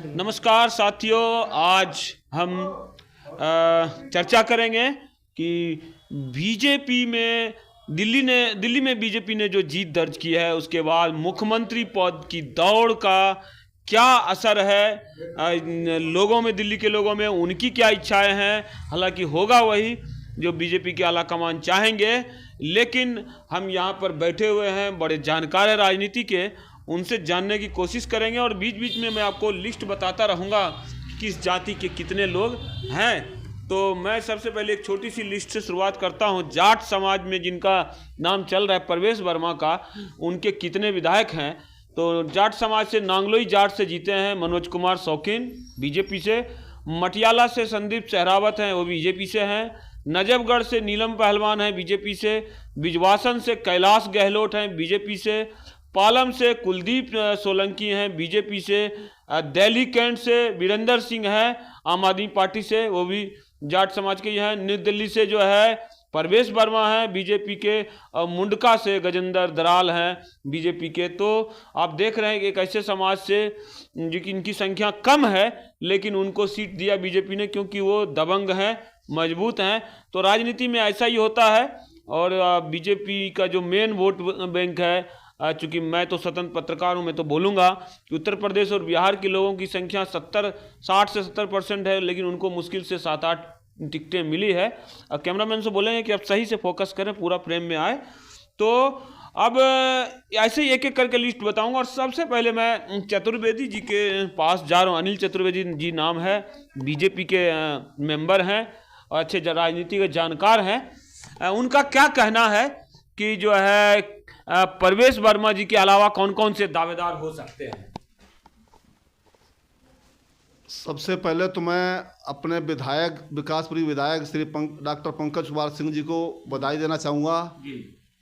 नमस्कार साथियों, आज हम चर्चा करेंगे कि बीजेपी में दिल्ली में बीजेपी ने जो जीत दर्ज की है उसके बाद मुख्यमंत्री पद की दौड़ का क्या असर है लोगों में, दिल्ली के लोगों में उनकी क्या इच्छाएं हैं। हालांकि होगा वही जो बीजेपी के आला कमान चाहेंगे, लेकिन हम यहाँ पर बैठे हुए हैं, बड़े जानकार हैं राजनीति के, उनसे जानने की कोशिश करेंगे और बीच बीच में मैं आपको लिस्ट बताता रहूँगा किस जाति के कितने लोग हैं। तो मैं सबसे पहले एक छोटी सी लिस्ट से शुरुआत करता हूँ। जाट समाज में जिनका नाम चल रहा है प्रवेश वर्मा का, उनके कितने विधायक हैं। तो जाट समाज से नांगलोई जाट से जीते हैं मनोज कुमार शौकीन बीजेपी से, मटियाला से संदीप सहरावत हैं, वो बीजेपी से हैं, नजफगढ़ से नीलम पहलवान हैं बीजेपी से, बिजवासन से कैलाश गहलोत हैं बीजेपी से, पालम से कुलदीप सोलंकी हैं बीजेपी से, दिल्ली कैंट से वीरेंद्र सिंह हैं आम आदमी पार्टी से, वो भी जाट समाज के ही हैं, न्यू दिल्ली से जो है प्रवेश वर्मा हैं बीजेपी के, मुंडका से गजेंद्र दराल हैं बीजेपी के। तो आप देख रहे हैं कि एक ऐसे समाज से जिनकी इनकी संख्या कम है लेकिन उनको सीट दिया बीजेपी ने क्योंकि वो दबंग हैं, मजबूत हैं। तो राजनीति में ऐसा ही होता है। और बीजेपी का जो मेन वोट बैंक है, चूँकि मैं तो स्वतंत्र पत्रकार हूँ, मैं तो बोलूँगा कि उत्तर प्रदेश और बिहार के लोगों की संख्या 60 से 70% है, लेकिन उनको मुश्किल से 7-8 टिकटें मिली है। कैमरामैन से बोलेंगे कि आप सही से फोकस करें, पूरा फ्रेम में आए। तो अब ऐसे ही एक एक करके लिस्ट बताऊंगा और सबसे पहले मैं चतुर्वेदी जी के पास जा रहा हूँ। अनिल चतुर्वेदी जी नाम है, बीजेपी के मेंबर हैं और अच्छे राजनीति के जानकार हैं। उनका क्या कहना है कि जो है प्रवेश वर्मा जी के अलावा कौन कौन से दावेदार हो सकते हैं। सबसे पहले तो मैं अपने विधायक, विकासपुरी विधायक श्री डॉक्टर पंकज कुमार सिंह जी को बधाई देना चाहूँगा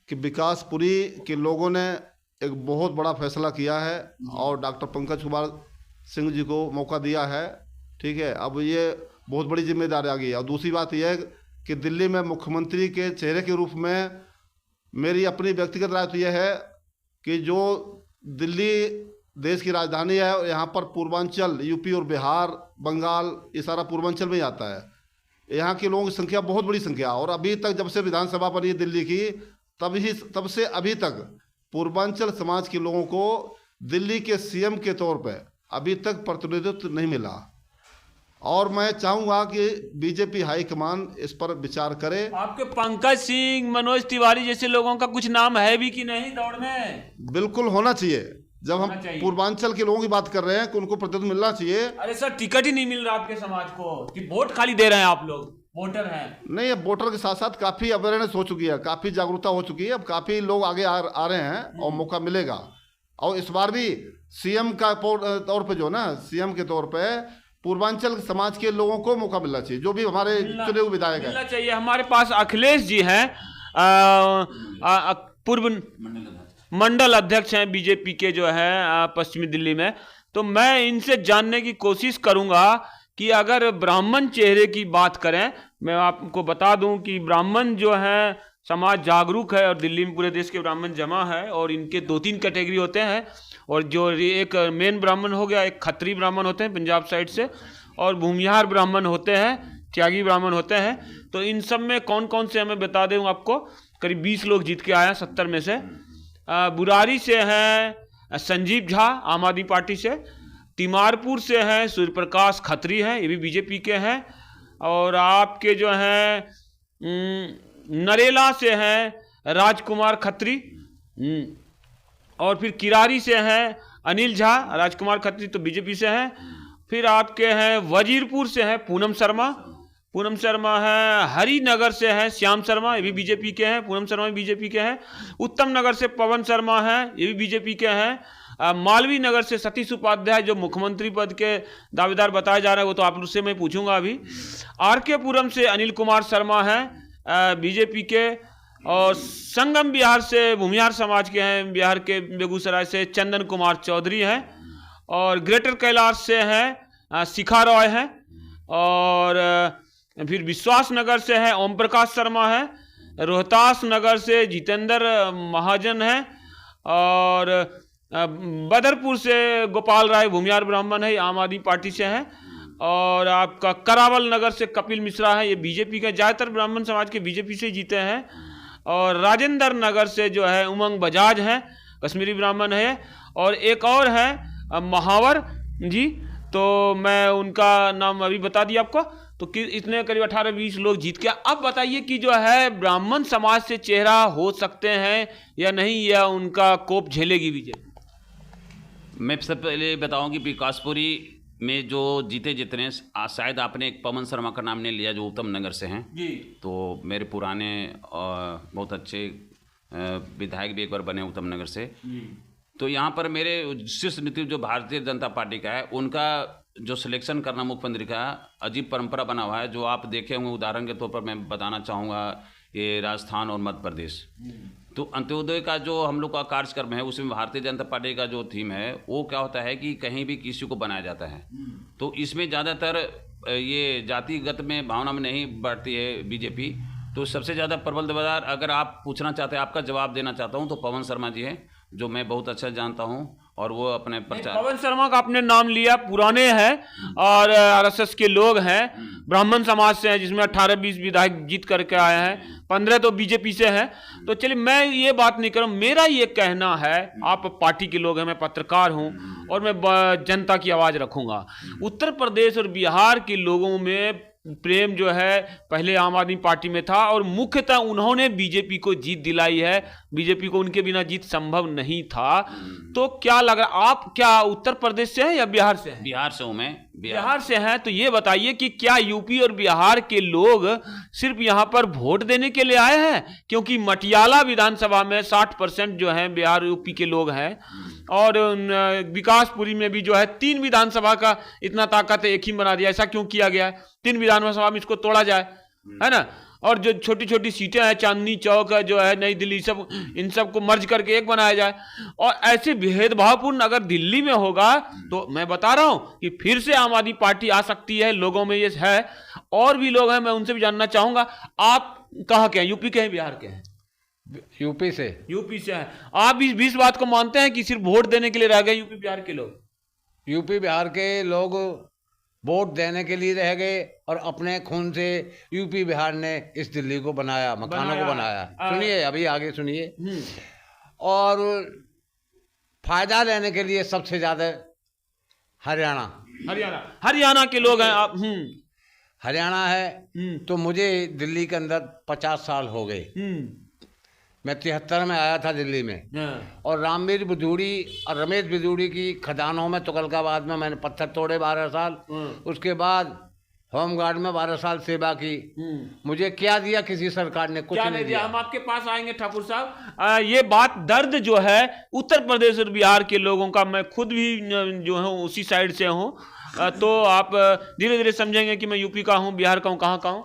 कि विकासपुरी के लोगों ने एक बहुत बड़ा फैसला किया है और डॉक्टर पंकज कुमार सिंह जी को मौका दिया है। ठीक है, अब ये बहुत बड़ी जिम्मेदारी आ गई है। और दूसरी बात यह है कि दिल्ली में मुख्यमंत्री के चेहरे के रूप में मेरी अपनी व्यक्तिगत राय तो यह है कि जो दिल्ली देश की राजधानी है और यहाँ पर पूर्वांचल, यूपी और बिहार, बंगाल, ये सारा पूर्वांचल में ही आता है। यहाँ के लोगों की संख्या बहुत बड़ी संख्या, और अभी तक जब से विधानसभा बनी है दिल्ली की तब से अभी तक पूर्वांचल समाज के लोगों को दिल्ली के सीएम के तौर पर अभी तक प्रतिनिधित्व नहीं मिला। और मैं चाहूँगा कि बीजेपी हाईकमान इस पर विचार करे। आपके पंकज सिंह, मनोज तिवारी जैसे लोगों का कुछ नाम है भी कि नहीं दौड़ में? बिल्कुल होना चाहिए। जब हम पूर्वांचल के लोगों की बात कर रहे हैं कि उनको प्रतिनिधित्व मिलना चाहिए। अरे सर, टिकट ही नहीं मिल रहा आपके समाज को कि वोट खाली दे रहे हैं आप लोग, वोटर हैं? नहीं, अब वोटर के साथ साथ काफी अवेयरनेस हो चुकी है, काफी जागरूकता हो चुकी है, अब काफी लोग आगे आ रहे हैं और मौका मिलेगा। और इस बार भी सीएम का तौर पे जो ना, सीएम के तौर पे पूर्वांचल समाज के लोगों को मौका मिलना चाहिए, जो भी हमारे चुने हुए विधायक मिलना चाहिए। हमारे पास अखिलेश जी हैं, पूर्व मंडल अध्यक्ष हैं बीजेपी के जो है पश्चिमी दिल्ली में। तो मैं इनसे जानने की कोशिश करूंगा कि अगर ब्राह्मण चेहरे की बात करें, मैं आपको बता दूं कि ब्राह्मण जो है समाज जागरूक है और दिल्ली में पूरे देश के ब्राह्मण जमा है और इनके 2-3 कैटेगरी होते हैं। और जो एक मेन ब्राह्मण हो गया, एक खत्री ब्राह्मण होते हैं पंजाब साइड से, और भूमिहार ब्राह्मण होते हैं, त्यागी ब्राह्मण होते हैं। तो इन सब में कौन कौन से हमें बता दूं आपको, करीब 20 लोग जीत के आए हैं 70 में से। बुरारी से हैं संजीव झा आम आदमी पार्टी से, तिमारपुर से हैं सूर्य प्रकाश खत्री हैं, ये भी बीजेपी के हैं। और आपके जो हैं नरेला से हैं राजकुमार खत्री, और फिर किरारी से हैं अनिल झा। राजकुमार खत्री तो बीजेपी से हैं। फिर आपके हैं वजीरपुर से हैं पूनम शर्मा है, हरिनगर से हैं श्याम शर्मा, ये भी बीजेपी के हैं, पूनम शर्मा भी बीजेपी के हैं। उत्तम नगर से पवन शर्मा हैं, ये भी बीजेपी के हैं। मालवीय नगर से सतीश उपाध्याय जो मुख्यमंत्री पद के दावेदार बताए जा रहे हैं, वो तो आप उससे मैं पूछूंगा अभी। आर.के. पुरम से अनिल कुमार शर्मा हैं बीजेपी के। और संगम बिहार से भूमिहार समाज के हैं, बिहार के बेगूसराय से चंदन कुमार चौधरी हैं। और ग्रेटर कैलाश से हैं शिखा रॉय हैं। और फिर विश्वास नगर से है ओम प्रकाश शर्मा है। रोहतास नगर से जितेंद्र महाजन है। और बदरपुर से गोपाल राय भूमियार ब्राह्मण है, आम आदमी पार्टी से है। और आपका करावल नगर से कपिल मिश्रा है, ये बीजेपी का, ज़्यादातर ब्राह्मण समाज के बीजेपी से जीते हैं। और राजेंद्र नगर से जो है उमंग बजाज है, कश्मीरी ब्राह्मण है। और एक और है महावर जी, तो मैं उनका नाम अभी बता दिया आपको। तो कि इतने करीब 18-20 लोग जीत के। अब बताइए कि जो है ब्राह्मण समाज से चेहरा हो सकते हैं या नहीं, या उनका कोप झेलेगी बीजेपी? मैं सबसे पहले बताऊं कि विकासपुरी में जो जीते जितने, शायद आपने एक पवन शर्मा का नाम नहीं लिया जो उत्तम नगर से हैं जी। तो मेरे पुराने बहुत अच्छे विधायक भी एक बार बने उत्तम नगर से। तो यहाँ पर मेरे शीर्ष नेतृत्व जो भारतीय जनता पार्टी का है, उनका जो सिलेक्शन करना मुख्यमंत्री का अजीब परंपरा बना हुआ है। जो आप देखे होंगे, उदाहरण के तौर पर मैं बताना चाहूँगा, ये राजस्थान और मध्य प्रदेश। तो अंत्योदय का जो हम लोग का कार्यक्रम है, उसमें भारतीय जनता पार्टी का जो थीम है वो क्या होता है कि कहीं भी किसी को बनाया जाता है। तो इसमें ज़्यादातर ये जातिगत में भावना में नहीं बढ़ती है बीजेपी। तो सबसे ज़्यादा प्रबल दावेदार अगर आप पूछना चाहते हैं, आपका जवाब देना चाहता हूँ, तो पवन शर्मा जी हैं, जो मैं बहुत अच्छा जानता हूँ। और वो अपने प्रचार, पवन शर्मा का आपने नाम लिया, पुराने हैं और आरएसएस के लोग हैं, ब्राह्मण समाज से हैं, जिसमें 18-20 विधायक जीत करके आए हैं, 15 तो बीजेपी से हैं। तो चलिए, मैं ये बात नहीं कर रहा हूं, मेरा ये कहना है, आप पार्टी के लोग हैं, मैं पत्रकार हूं और मैं जनता की आवाज रखूंगा। उत्तर प्रदेश और बिहार के लोगों में प्रेम जो है पहले आम आदमी पार्टी में था और मुख्यतः उन्होंने बीजेपी को जीत दिलाई है। बीजेपी को उनके बिना जीत संभव नहीं था। तो क्या लग रहा, आप क्या उत्तर प्रदेश से हैं या बिहार से हैं? बिहार से हूँ मैं। बिहार से हैं, तो ये बताइए कि क्या यूपी और बिहार के लोग सिर्फ यहाँ पर वोट देने के लिए आए हैं? क्योंकि मटियाला विधानसभा में 60% जो है बिहार यूपी के लोग हैं। और विकासपुरी में भी जो है 3 विधानसभा का इतना ताकत है, एक ही बना दिया। ऐसा क्यों किया गया है? 3 विधानसभा में इसको तोड़ा जाए, है ना। और जो छोटी छोटी सीटें हैं, चांदनी चौक है, जो है नई दिल्ली, सब इन सब को मर्ज करके एक बनाया जाए। और ऐसे भेदभावपूर्ण अगर दिल्ली में होगा तो मैं बता रहा हूं कि फिर से आम आदमी पार्टी आ सकती है। लोगों में ये है, और भी लोग हैं, मैं उनसे भी जानना चाहूंगा। आप कहाँ के हैं, यूपी के हैं, बिहार के हैं? यूपी से। यूपी से हैं। आप इस बात को मानते हैं कि सिर्फ वोट देने के लिए रह गए यूपी बिहार के लोग? यूपी बिहार के लोग वोट देने के लिए रह गए और अपने खून से यूपी बिहार ने इस दिल्ली को बनाया, मकानों को बनाया। सुनिए, अभी आगे सुनिए। और फायदा लेने के लिए सबसे ज्यादा हरियाणा के लोग हैं आप। हरियाणा है। तो मुझे दिल्ली के अंदर 50 साल हो गए। मैं 73 में आया था दिल्ली में। और रामवीर बिधूड़ी और रमेश बिधूड़ी की खदानों में, तुगलकाबाद में मैंने पत्थर तोड़े 12 साल। उसके बाद होमगार्ड में 12 साल सेवा की। मुझे क्या दिया किसी सरकार ने? कुछ नहीं दिया। हम आपके पास आएंगे ठाकुर साहब। ये बात, दर्द जो है उत्तर प्रदेश और बिहार के लोगों का, मैं खुद भी जो है उसी साइड से हूँ। तो आप धीरे धीरे समझेंगे कि मैं यूपी का हूँ, बिहार का हूँ, कहाँ का हूँ।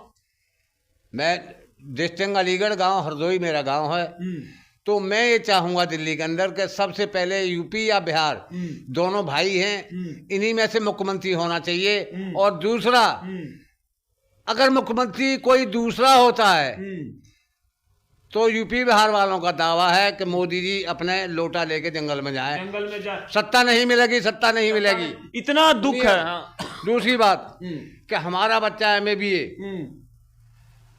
मैं डिस्ट्रिक्ट अलीगढ़ गांव, हरदोई मेरा गांव है। तो मैं ये चाहूंगा दिल्ली के अंदर के सबसे पहले यूपी या बिहार दोनों भाई हैं, इन्हीं में से मुख्यमंत्री होना चाहिए। और दूसरा, अगर मुख्यमंत्री कोई दूसरा होता है तो यूपी बिहार वालों का दावा है कि मोदी जी अपने लोटा लेके जंगल में जाएं। जंगल में जाए, सत्ता नहीं मिलेगी, सत्ता नहीं मिलेगी। इतना दुख है। दूसरी बात कि हमारा बच्चा MA-BA,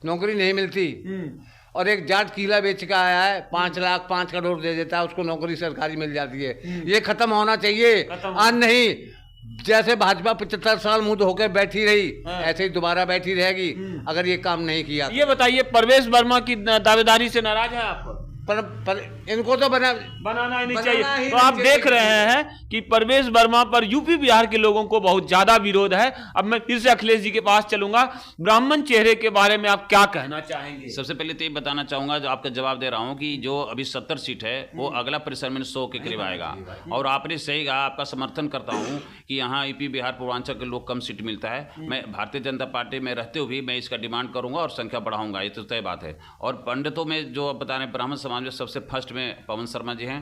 नौकरी नहीं मिलती। और एक जाट कीला बेच के आया है, 5 लाख 5 करोड़ दे देता है, उसको नौकरी सरकारी मिल जाती है। ये खत्म होना चाहिए। आज नहीं, जैसे भाजपा 75 साल मुंह होकर बैठी रही, ऐसे ही दोबारा बैठी रहेगी अगर ये काम नहीं किया। ये बताइए, परवेश वर्मा की दावेदारी से नाराज है आप? पर इनको तो बनाना ही नहीं चाहिए। तो आप देख रहे हैं कि परवेश वर्मा पर यूपी बिहार के लोगों को बहुत ज्यादा विरोध है। अब मैं फिर से अखिलेश जी के पास चलूंगा। ब्राह्मण चेहरे के बारे में आप क्या कहना चाहेंगे? सबसे पहले तो ये बताना चाहूंगा, जो आपका जवाब दे रहा हूँ, कि जो अभी 70 सीट है वो अगला परिसर में 100 के करीब आएगा। और आपने सही कहा, आपका समर्थन करता हूँ कि यहाँ यूपी बिहार पूर्वांचल के लोग कम सीट मिलता है। मैं भारतीय जनता पार्टी में रहते हुए भी मैं इसका डिमांड करूंगा और संख्या बढ़ाऊंगा, ये तो तय बात है। और पंडितों में जो बता रहे ब्राह्मण समाज में सबसे फर्स्ट में पवन शर्मा जी हैं।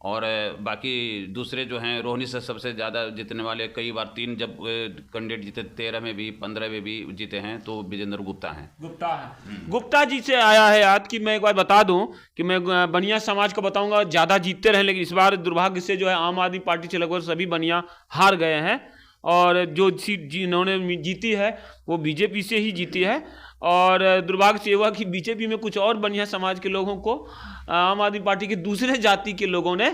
और बाकी दूसरे जो हैं रोहिणी से सबसे ज़्यादा जीतने वाले, कई बार 3 जब कैंडिडेट जीते, 13 में भी 15 में भी जीते हैं, तो विजेंद्र गुप्ता हैं। गुप्ता है। गुप्ता जी से आया है याद कि मैं एक बार बता दूं कि मैं बनिया समाज को बताऊंगा ज़्यादा जीतते रहे, लेकिन इस बार दुर्भाग्य से जो है आम आदमी पार्टी से लगभग सभी बनिया हार गए हैं और जो सीट जिन्होंने जीती है वो बीजेपी से ही जीती है। और दुर्भाग्य से हुआ कि बीजेपी में कुछ और बनिया समाज के लोगों को आम आदमी पार्टी के दूसरे जाति के लोगों ने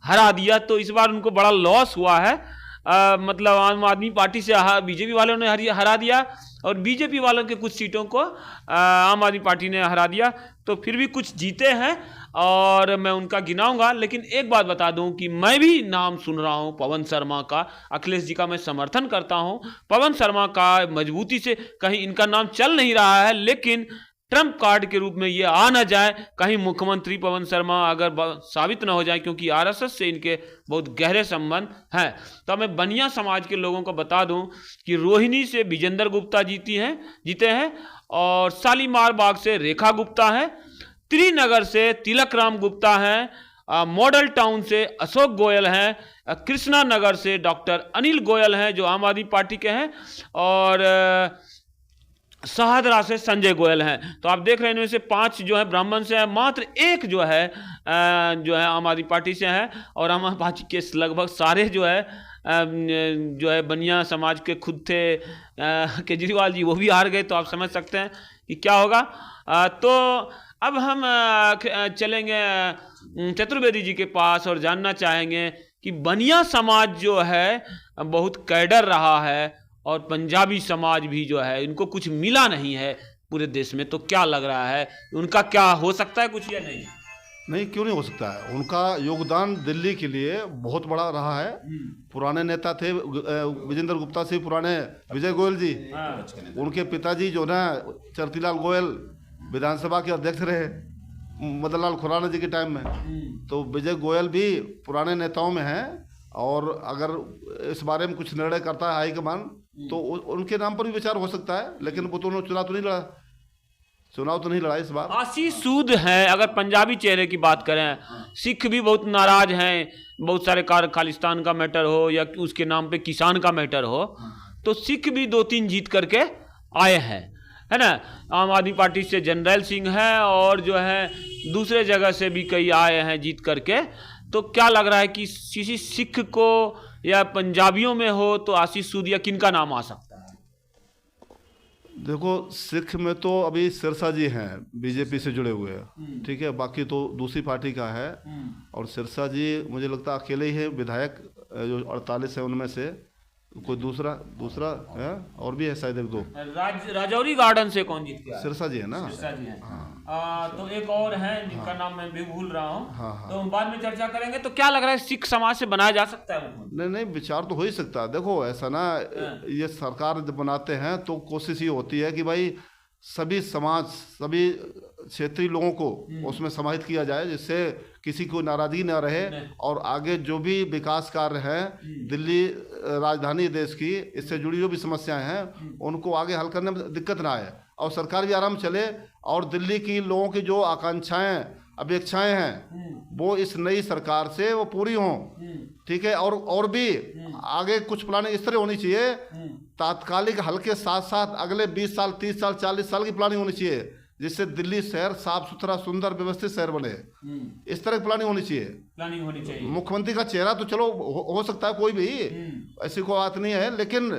हरा दिया, तो इस बार उनको बड़ा लॉस हुआ है। मतलब आम आदमी पार्टी से बीजेपी वालों ने हरा दिया और बीजेपी वालों के कुछ सीटों को आम आदमी पार्टी ने हरा दिया, तो फिर भी कुछ जीते हैं और मैं उनका गिनाऊंगा। लेकिन एक बात बता दूं कि मैं भी नाम सुन रहा हूं पवन शर्मा का, अखिलेश जी का मैं समर्थन करता हूं। पवन शर्मा का मजबूती से कहीं इनका नाम चल नहीं रहा है, लेकिन ट्रम्प कार्ड के रूप में ये आ ना जाए, कहीं मुख्यमंत्री पवन शर्मा अगर साबित ना हो जाए, क्योंकि आरएसएस से इनके बहुत गहरे संबंध हैं। तो मैं बनिया समाज के लोगों को बता दूं कि रोहिणी से विजेंद्र गुप्ता जीते हैं और शालीमार बाग से रेखा गुप्ता है, त्रिनगर से तिलक राम गुप्ता हैं, मॉडल टाउन से अशोक गोयल हैं, कृष्णा नगर से डॉक्टर अनिल गोयल हैं जो आम आदमी पार्टी के हैं, और शाहदरा से संजय गोयल हैं। तो आप देख रहे हैं इनमें से 5 जो है ब्राह्मण से है, मात्र 1 जो है आम आदमी पार्टी से है, और आम आदमी पार्टी के लगभग सारे जो है बनिया समाज के खुद थे केजरीवाल जी, वो भी हार गए। तो आप समझ सकते हैं कि क्या होगा। तो अब हम चलेंगे चतुर्वेदी जी के पास और जानना चाहेंगे कि बनिया समाज जो है बहुत कैडर रहा है और पंजाबी समाज भी जो है इनको कुछ मिला नहीं है पूरे देश में, तो क्या लग रहा है उनका क्या हो सकता है कुछ या नहीं? नहीं, क्यों नहीं हो सकता है। उनका योगदान दिल्ली के लिए बहुत बड़ा रहा है। पुराने नेता थे विजेंद्र गुप्ता से पुराने विजय गोयल जी, उनके पिताजी जो ना चरतीलाल गोयल विधानसभा के अध्यक्ष रहे मदन लाल खुराना जी के टाइम में, तो विजय गोयल भी पुराने नेताओं में हैं। और अगर इस बारे में कुछ निर्णय करता है हाईकमान तो उनके नाम पर भी विचार हो सकता है, लेकिन वो तो चुनाव तो नहीं लड़ा इस बार। आशीष सूद हैं, अगर पंजाबी चेहरे की बात करें, सिख भी बहुत नाराज हैं, बहुत सारे खालिस्तान का मैटर हो या उसके नाम पे किसान का मैटर हो, तो सिख भी 2-3 जीत करके आए हैं, है ना। आम आदमी पार्टी से जनरल सिंह है और जो है दूसरे जगह से भी कई आए हैं जीत करके। तो क्या लग रहा है कि किसी सिख को या पंजाबियों में हो तो आशीष सूद या किन का नाम आ सकता है? देखो, सिख में तो अभी सिरसा जी हैं बीजेपी से जुड़े हुए हैं, ठीक है, बाकी तो दूसरी पार्टी का है। और सिरसा जी मुझे लगता है अकेले ही है विधायक, जो 48 है उनमें से कोई दूसरा है और भी है शायद 1-2। राजौरी गार्डन से कौन जीत गया? सिरसा जी है ना। सिरसा जी है। तो एक और है जिनका नाम मैं भी भूल रहा हूँ, तो बाद में चर्चा करेंगे। तो क्या लग रहा है सिख समाज से बनाया जा सकता है? नहीं, विचार तो हो ही सकता है। देखो ऐसा ना, ये सरकार जब बनाते हैं तो कोशिश ये होती है कि भाई सभी समाज, सभी क्षेत्रीय लोगों को उसमें समाहित किया जाए, जिससे किसी को नाराजगी ना रहे और आगे जो भी विकास कार्य हैं दिल्ली राजधानी देश की, इससे जुड़ी जो भी समस्याएं हैं उनको आगे हल करने में दिक्कत ना आए और सरकार भी आराम चले और दिल्ली की लोगों की जो आकांक्षाएं अपेक्षाएं हैं वो इस नई सरकार से वो पूरी हों, ठीक है। और भी आगे कुछ प्लानिंग इस तरह होनी चाहिए, तात्कालिक हल के साथ साथ अगले 20 साल 30 साल 40 साल की प्लानिंग होनी चाहिए, जिससे दिल्ली शहर साफ सुथरा सुंदर व्यवस्थित शहर बने। इस तरह की प्लानिंग होनी चाहिए। मुख्यमंत्री का चेहरा तो चलो हो सकता है कोई भी, ऐसी कोई बात नहीं है, लेकिन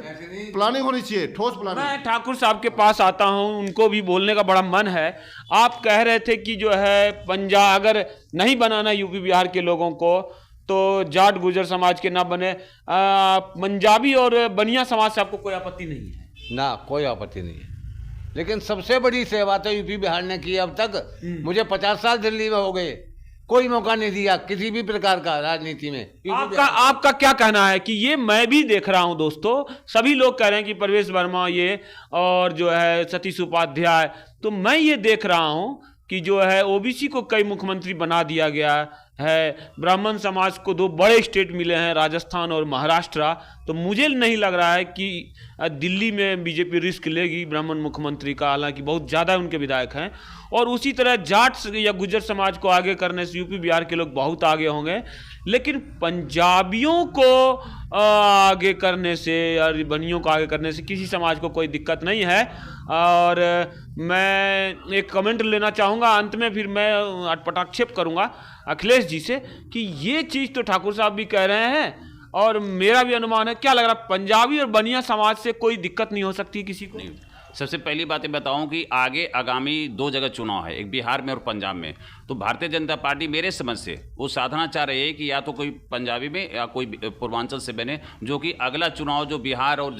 प्लानिंग होनी चाहिए, ठोस प्लानिंग। मैं ठाकुर साहब के पास आता हूं, उनको भी बोलने का बड़ा मन है। आप कह रहे थे कि जो है पंजाब अगर नहीं बनाना यूपी बिहार के लोगों को तो जाट गुजर समाज के ना बने, पंजाबी और बनिया समाज से आपको कोई आपत्ति नहीं है? ना, कोई आपत्ति नहीं है। लेकिन सबसे बड़ी सेवा तो यूपी बिहार ने की अब तक। मुझे 50 साल दिल्ली में हो गए, कोई मौका नहीं दिया किसी भी प्रकार का राजनीति में। आपका क्या कहना है कि ये मैं भी देख रहा हूं दोस्तों, सभी लोग कह रहे हैं कि प्रवेश वर्मा ये और जो है सतीश उपाध्याय, तो मैं ये देख रहा हूं कि जो है ओबीसी को कई मुख्यमंत्री बना दिया गया है, ब्राह्मण समाज को 2 बड़े स्टेट मिले हैं राजस्थान और महाराष्ट्र। तो मुझे नहीं लग रहा है कि दिल्ली में बीजेपी रिस्क लेगी ब्राह्मण मुख्यमंत्री का, हालांकि बहुत ज़्यादा उनके विधायक हैं। और उसी तरह जाट या गुजर समाज को आगे करने से यूपी बिहार के लोग बहुत आगे होंगे। लेकिन पंजाबियों को आगे करने से और बनियों को आगे करने से किसी समाज को कोई दिक्कत नहीं है। और मैं एक कमेंट लेना चाहूँगा अंत में, फिर मैं अटपटाक्षेप करूँगा अखिलेश जी से कि ये चीज़ तो ठाकुर साहब भी कह रहे हैं और मेरा भी अनुमान है। क्या लग रहा है, पंजाबी और बनिया समाज से कोई दिक्कत नहीं हो सकती किसी को? नहीं। सबसे पहली बात ये बताऊं कि आगे आगामी 2 जगह चुनाव है, एक बिहार में और पंजाब में। तो भारतीय जनता पार्टी मेरे समझ से वो साधना चाह रही है कि या तो कोई पंजाबी में या कोई पूर्वांचल से बने, जो कि अगला चुनाव जो बिहार और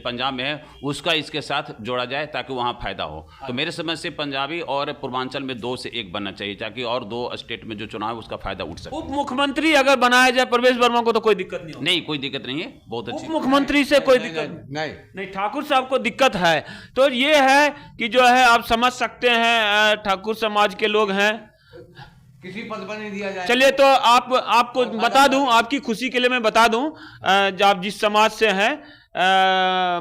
पंजाब में है उसका इसके साथ जोड़ा जाए ताकि वहाँ फायदा हो। तो मेरे समझ से पंजाबी और पूर्वांचल में 2 से 1 बनना चाहिए ताकि और 2 स्टेट में जो चुनाव है उसका फायदा उठ सके। उप मुख्यमंत्री अगर बनाया जाए प्रवेश वर्मा को तो कोई दिक्कत नहीं? नहीं, कोई दिक्कत नहीं है, बहुत अच्छी। उप मुख्यमंत्री से कोई दिक्कत नहीं, ठाकुर साहब को दिक्कत है। तो ये है कि जो है आप समझ सकते हैं, ठाकुर समाज के लोग हैं, किसी पद पर नहीं दिया जाए। चलिए तो आपको बता दूं, आपकी खुशी के लिए मैं बता दूं, आप जिस समाज से हैं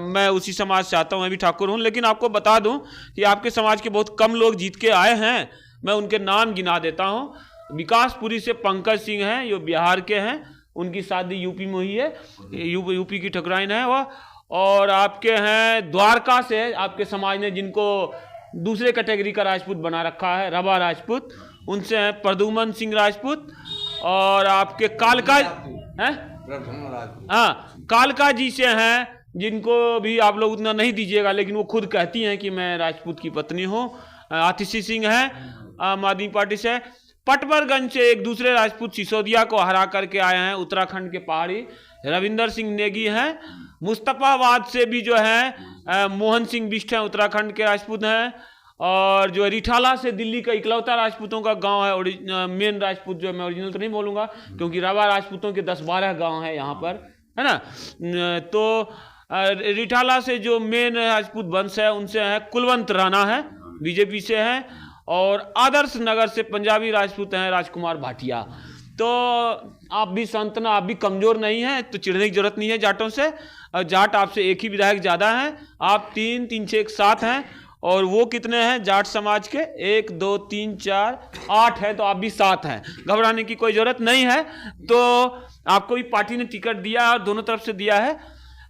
मैं उसी समाज से आता हूं, मैं भी ठाकुर हूं, लेकिन आपको बता दूं कि आपके समाज के बहुत कम लोग जीत के आए हैं। मैं उनके नाम गिना देता हूं। विकासपुरी से पंकज सिंह हैं, जो बिहार के हैं, उनकी शादी यूपी में हुई है, यूपी की ठकुराइन है वह। और आपके हैं द्वारका से आपके समाज ने जिनको दूसरे कैटेगरी का राजपूत बना रखा है, रवा राजपूत, उनसे हैं प्रदुमन सिंह राजपूत। और आपके कालका हैं, हाँ, कालका जी से हैं, जिनको भी आप लोग उतना नहीं दीजिएगा लेकिन वो खुद कहती हैं कि मैं राजपूत की पत्नी हूँ। आतिशी सिंह है आम आदमी पार्टी से। पटवरगंज से एक दूसरे राजपूत सिसोदिया को हरा करके आए हैं, उत्तराखंड के पहाड़ी रविंदर सिंह नेगी हैं। मुस्तफाबाद से भी जो है मोहन सिंह बिष्ट हैं, उत्तराखंड के राजपूत हैं। और जो रिठाला से दिल्ली का इकलौता राजपूतों का गांव है, मेन राजपूत जो है, मैं ओरिजिनल तो नहीं बोलूँगा क्योंकि रावा राजपूतों के 10-12 गांव है यहाँ पर, है ना। तो रिठाला से जो मेन राजपूत वंश है उनसे है कुलवंत राणा है, बीजेपी से है। और आदर्श नगर से पंजाबी राजपूत हैं राजकुमार भाटिया। तो आप भी संतना, आप भी कमज़ोर नहीं हैं तो चिढ़ने की जरूरत नहीं है जाटों से। जाट आपसे एक ही विधायक ज़्यादा हैं, आप 3 6 7 हैं। और वो कितने हैं जाट समाज के? 1 2 3 4 8 हैं, तो आप भी 7 हैं। घबराने की कोई ज़रूरत नहीं है। तो आपको भी पार्टी ने टिकट दिया और दोनों तरफ से दिया है।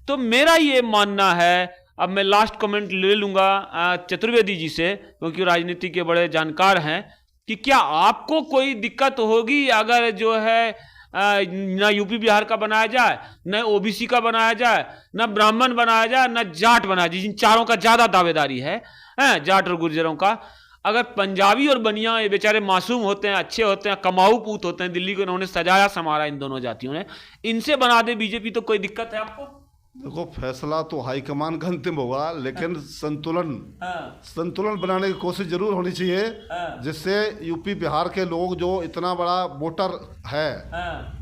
तो मेरा ये मानना है, अब मैं लास्ट कमेंट ले लूँगा चतुर्वेदी जी से क्योंकि राजनीति के बड़े जानकार हैं, कि क्या आपको कोई दिक्कत होगी अगर जो है ना यूपी बिहार का बनाया जाए, न ओबीसी का बनाया जाए, न ब्राह्मण बनाया जाए, न जाट बनाया जाए, जिन चारों का ज़्यादा दावेदारी है, जाट और गुर्जरों का। अगर पंजाबी और बनिया ये बेचारे मासूम होते हैं, अच्छे होते हैं, कमाऊ पूत होते हैं, दिल्ली को इन्होंने सजाया संवारा इन दोनों जातियों ने, इनसे बना दे बीजेपी, तो कोई दिक्कत है आपको? देखो, फैसला तो हाईकमान का अंतिम होगा, लेकिन संतुलन बनाने की कोशिश जरूर होनी चाहिए, जिससे यूपी बिहार के लोग जो इतना बड़ा वोटर है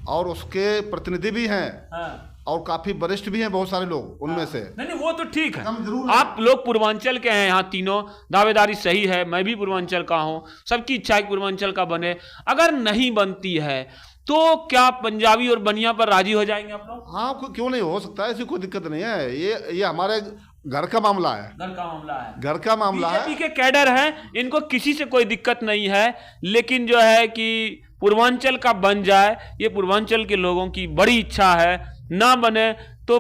और उसके प्रतिनिधि भी हैं और काफी वरिष्ठ भी हैं बहुत सारे लोग उनमें से। नहीं वो तो ठीक है, आप लोग पूर्वांचल के हैं, यहाँ तीनों दावेदारी सही है, मैं भी पूर्वांचल का हूँ, सबकी इच्छा है कि पूर्वांचल का बने। अगर नहीं बनती है तो क्या पंजाबी और बनिया पर राजी हो जाएंगे आप लोग? हाँ, क्यों नहीं हो सकता है, ऐसी कोई दिक्कत नहीं है। ये हमारे घर का मामला है, घर का मामला है। बीजेपी के कैडर हैं, इनको किसी से कोई दिक्कत नहीं है, लेकिन जो है कि पूर्वांचल का बन जाए, ये पूर्वांचल के लोगों की बड़ी इच्छा है। ना बने तो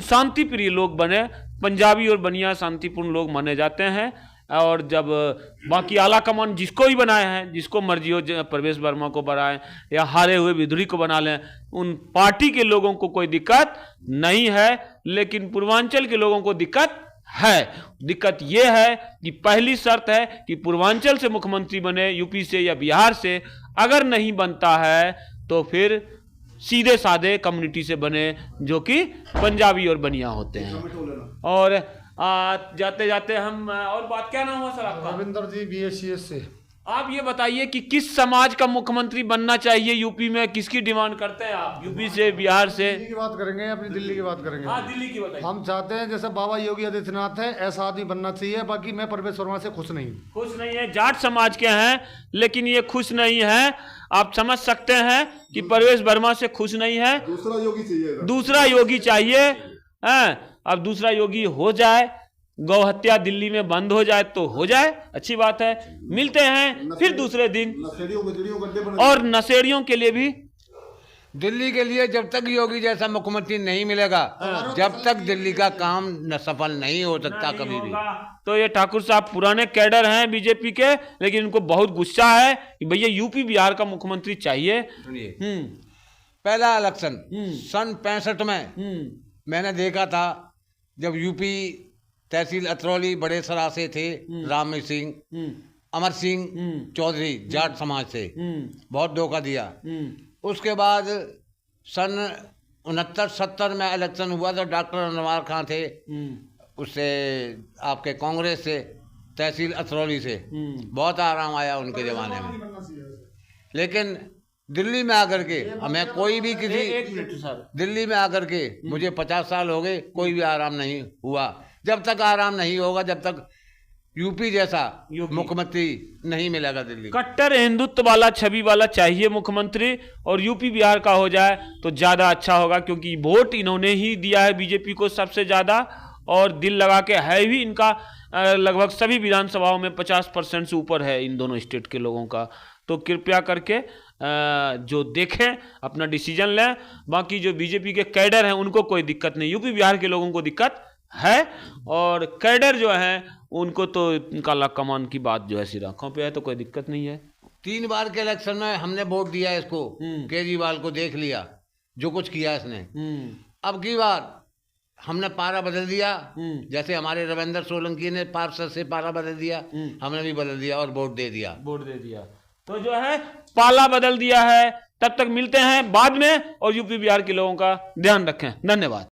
शांति प्रिय लोग बने, पंजाबी और बनिया शांतिपूर्ण लोग माने जाते हैं। और जब बाकी आला कमान जिसको भी बनाए हैं, जिसको मर्जी हो, प्रवेश वर्मा को बनाएं या हारे हुए विधुरी को बना लें, उन पार्टी के लोगों को कोई दिक्कत नहीं है, लेकिन पूर्वांचल के लोगों को दिक्कत है। दिक्कत यह है कि पहली शर्त है कि पूर्वांचल से मुख्यमंत्री बने, यूपी से या बिहार से। अगर नहीं बनता है तो फिर सीधे साधे कम्युनिटी से बने, जो कि पंजाबी और बनिया होते हैं। और जाते जाते हम और बात, क्या नाम हुआ सर आपका? रविंदर जी, BSCS से। आप ये बताइए कि किस समाज का मुख्यमंत्री बनना चाहिए यूपी में, किसकी डिमांड करते हैं आप? यूपी से, बिहार से? दिल्ली की बात करेंगे, अपनी दिल्ली की बात करेंगे। हाँ, दिल्ली की बताइए। हम चाहते हैं जैसे बाबा योगी आदित्यनाथ है, ऐसा आदमी बनना चाहिए। बाकी मैं प्रवेश वर्मा से खुश नहीं हूँ। खुश नहीं है, जाट समाज के हैं, लेकिन ये खुश नहीं है। आप समझ सकते हैं कि प्रवेश वर्मा से खुश नहीं है, दूसरा योगी चाहिए। अब दूसरा योगी हो जाए, गौ हत्या दिल्ली में बंद हो जाए तो हो जाए, अच्छी बात है। मिलते हैं फिर दूसरे दिन। और नशेड़ियों के लिए भी दिल्ली के लिए जब तक योगी जैसा मुख्यमंत्री नहीं मिलेगा, जब तक दिल्ली का काम न सफल नहीं हो सकता कभी भी। तो ये ठाकुर साहब पुराने कैडर हैं बीजेपी के, लेकिन इनको बहुत गुस्सा है कि भैया यूपी बिहार का मुख्यमंत्री चाहिए। पहला इलेक्शन सन 65 में मैंने देखा था, जब यूपी तहसील अतरौली बड़े सरा से थे, राम सिंह, अमर सिंह चौधरी जाट समाज से, बहुत धोखा दिया। उसके बाद सन 69-70 में इलेक्शन हुआ तो डॉक्टर अनवार खां थे, उससे आपके कांग्रेस से, तहसील अतरौली से, बहुत आराम आया उनके ज़माने में। लेकिन दिल्ली में आकर के हमें कोई भी दिल्ली में आकर के मुझे 50 साल हो गए, कोई भी आराम नहीं हुआ। जब तक आराम नहीं होगा, जब तक यूपी जैसा मुख्यमंत्री नहीं मिलेगा दिल्ली। कट्टर हिंदुत्व वाला छवि वाला चाहिए मुख्यमंत्री, और यूपी बिहार का हो जाए तो ज़्यादा अच्छा होगा, क्योंकि वोट इन्होंने ही दिया है बीजेपी को सबसे ज़्यादा, और दिल लगा के है भी इनका लगभग सभी विधानसभाओं में 50% से ऊपर है इन दोनों स्टेट के लोगों का। तो कृपया करके जो देखें अपना डिसीजन लें। बाकी जो बीजेपी के कैडर हैं उनको कोई दिक्कत नहीं, यूपी बिहार के लोगों को दिक्कत है, और कैडर जो हैं उनको तो काला कमान की बात जो है सिर आंखों पे है, तो कोई दिक्कत नहीं है। 3 बार के इलेक्शन में हमने वोट दिया इसको, केजरीवाल को देख लिया जो कुछ किया इसने। अब की बार हमने पारा बदल दिया, जैसे हमारे रविंद्र सोलंकी ने पार्षद से पारा बदल दिया, हमने भी बदल दिया और वोट दे दिया। तो जो है पाला बदल दिया है। तब तक मिलते हैं बाद में, और यूपी बिहार के लोगों का ध्यान रखें। धन्यवाद।